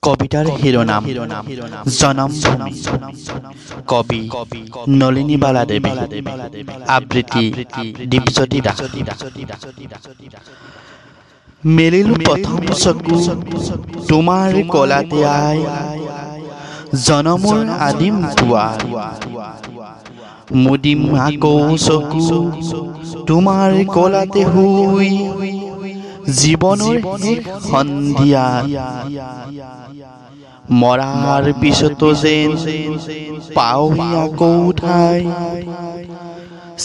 কবিতাৰ শিৰোনাম জনমভূমি কবি নলিনীবালা দেৱী আবৃত্তি দীপজ্যোতি দাস মেলিলো প্ৰথম চকু তোমাৰ কলাতে আই জনমৰ আদিম দুৱাৰ মুদিম আকৌ চকু তোমাৰ কলাতে শুই জীৱনৰ শেষ সন্ধিয়া মৰাৰ পিছতো যেন পাওহি আকৌ ঠাই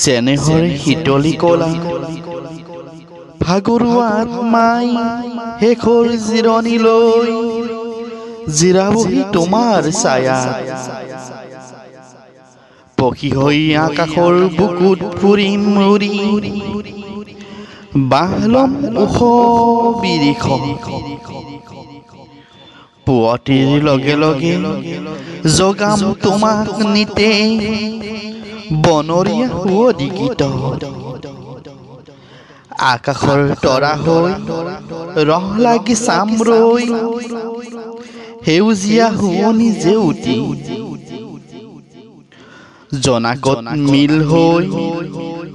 চেনেহৰ শীতলী কলা ভাগৰুৱা আত্মাই শেষৰ জিৰণি লৈ জিৰাবহি তোমাৰ ছায়া পখী হৈ আকাশৰ বুকুত ফুৰিম উৰি বাহলম ওখ বিৰিখ পুৱতিৰ লগে লগে জগাম তোমাক নিতে বনৰীয়া সুৱদী গীত আকাশৰ তৰা হৈ ৰহ লাগি চাম ৰৈ সেউজীয়া শুৱনি জেউতি জনাকত মিল হৈ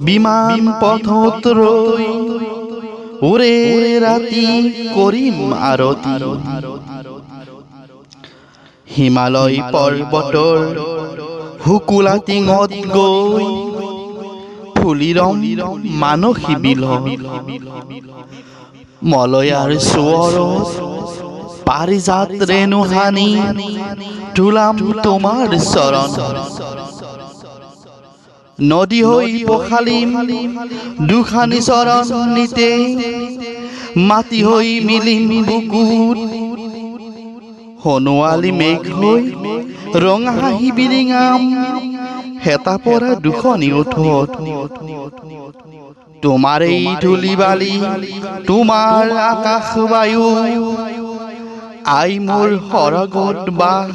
বিমান পথত ৰৈ উৰে ৰাতি কৰিম আৰতি হিমালয় পৰ্বতৰ শুকুলা টিঙত গৈ ফুলিৰম মানসী বিলত মলয়াৰ সোঁৱৰত পাৰিজাত ৰেণু সানি তোলাম তোমাৰ চৰণ নদী হৈ পখালিম দুখানি চৰণ নিতে মাটি হৈ মিলিম বুকুত সোণোৱালী মেঘ হৈ ৰঙা হাঁহি বিৰিঙাম হেতা পৰা দুখনি ওঠত তোমাৰ এই ধূলি বালি তোমাৰ আকাশ বায়ু আই মোৰ সৰগত বাস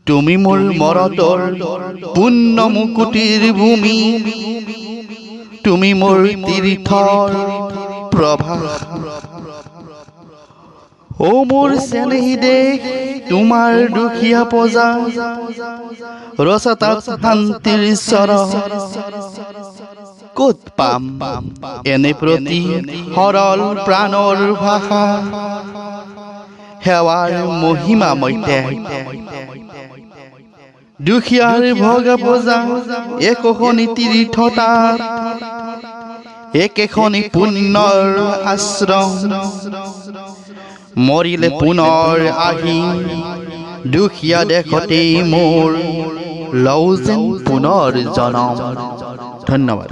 তুমি মোৰ মৰতৰ পুণ্য মুকুটিৰ ভূমি তুমি মোৰ তীৰ্থৰ প্ৰভাস ও মোৰ চেনেহী দেশ তোমাৰ দুখীয়া প্ৰজা ৰচতাত শান্তিৰ চৰণ ক'ত পাম এনে প্ৰতি সৰল প্ৰাণৰ ভাষা সেৱাৰ মহিমা মৈতে দুখীয়াৰ ভগা প্ৰজা একোখনি তীৰ্থতাত একেখনি পুণ্যৰ আশ্ৰম মৰিলে পুনৰ আহি দুখীয়া দেশতেই মোৰ লওঁ যেন পুনৰ জনম। ধন্যবাদ।